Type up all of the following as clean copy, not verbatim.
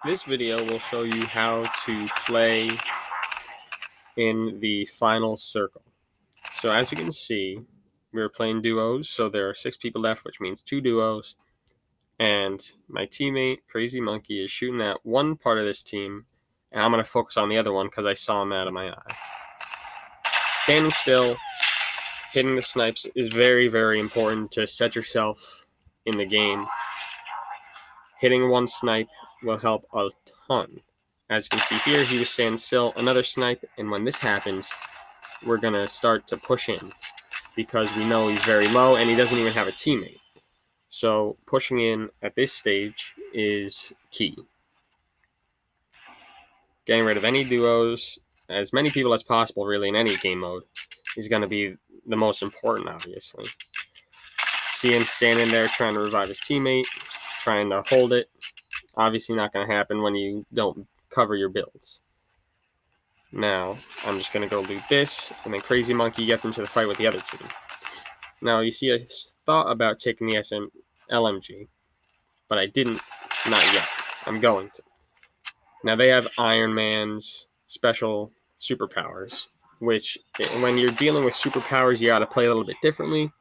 This video will show you how to play in the final circle. So as you can see, we're playing duos, so there are 6 people left, which means 2 duos. And my teammate, Crazy Monkey, is shooting at one part of this team, and I'm going to focus on the other one because I saw him out of my eye. Standing still, hitting the snipes is very, very important to set yourself in the game. Hitting one snipe will help a ton. As you can see here, he was standing still, another snipe, and when this happens, we're going to start to push in because we know he's very low and he doesn't even have a teammate. So pushing in at this stage is key. Getting rid of any duos, as many people as possible really in any game mode, is going to be the most important, obviously. See him standing there trying to revive his teammate, trying to hold it. Obviously not going to happen when you don't cover your builds. Now, I'm just going to go loot this, and then Crazy Monkey gets into the fight with the other team. Now, you see, I thought about taking the LMG, but I didn't, not yet. I'm going to. Now, they have Iron Man's special superpowers, which, when you're dealing with superpowers, you got to play a little bit differently.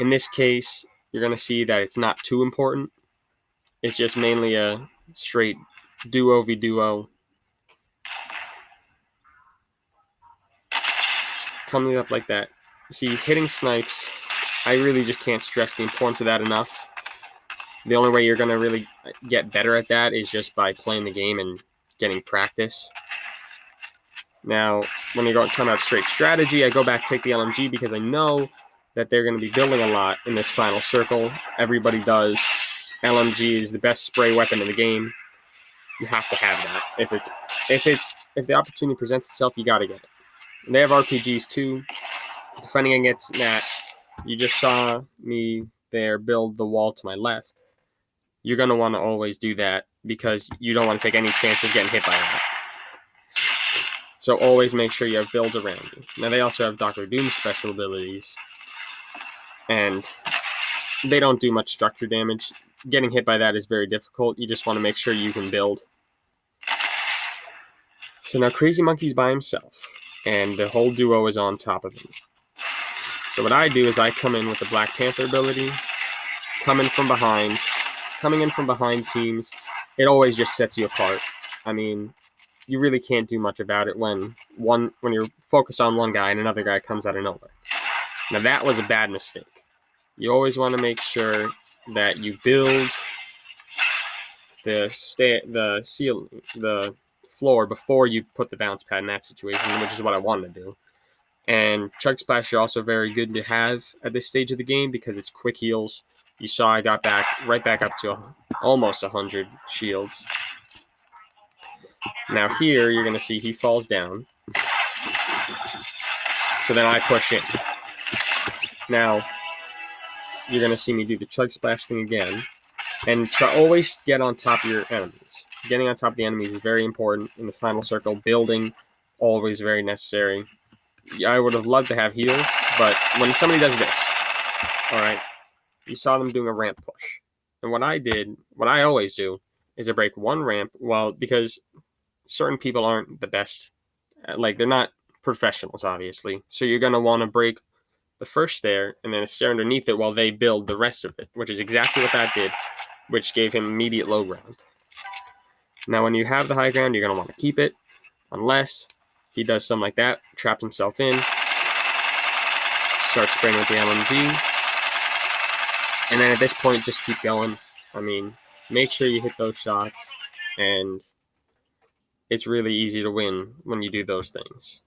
In this case, you're going to see that it's not too important. It's just mainly a straight duo v duo. Coming up like that. See, hitting snipes, I really just can't stress the importance of that enough. The only way you're going to really get better at that is just by playing the game and getting practice. Now, when you're talking about straight strategy, I go back, take the LMG because I know that they're going to be building a lot in this final circle. Everybody does. LMG is the best spray weapon in the game. You have to have that. If the opportunity presents itself, you got to get it. And they have RPGs too. Defending against that, you just saw me there build the wall to my left. You're going to want to always do that because you don't want to take any chance of getting hit by that. So always make sure you have builds around you. Now they also have Dr. Doom's special abilities, and they don't do much structure damage. Getting hit by that is very difficult. You just want to make sure you can build. So now Crazy Monkey's by himself, and the whole duo is on top of him. So what I do is I come in with the Black Panther ability, coming in from behind teams. It always just sets you apart. I mean, you really can't do much about it when you're focused on one guy and another guy comes out of nowhere. Now that was a bad mistake. You always want to make sure that you build the floor before you put the bounce pad in that situation, which is what I wanted to do. And Chug Splash are also very good to have at this stage of the game because it's quick heals. You saw I got right back up to almost 100 shields. Now here, you're going to see he falls down. So then I push in. Now, you're going to see me do the Chug Splash thing again. And always get on top of your enemies. Getting on top of the enemies is very important in the final circle. Building, always very necessary. I would have loved to have heals, but when somebody does this, all right, you saw them doing a ramp push. And what I always do, is I break one ramp, because certain people aren't the best. Like, they're not professionals, obviously. So you're going to want to break the first stair and then a stair underneath it while they build the rest of it, which is exactly what that did, which gave him immediate low ground. Now, when you have the high ground, you're going to want to keep it, unless he does something like that, trapped himself in, start spraying with the LMG, and then at this point, just keep going. I mean, make sure you hit those shots, and it's really easy to win when you do those things.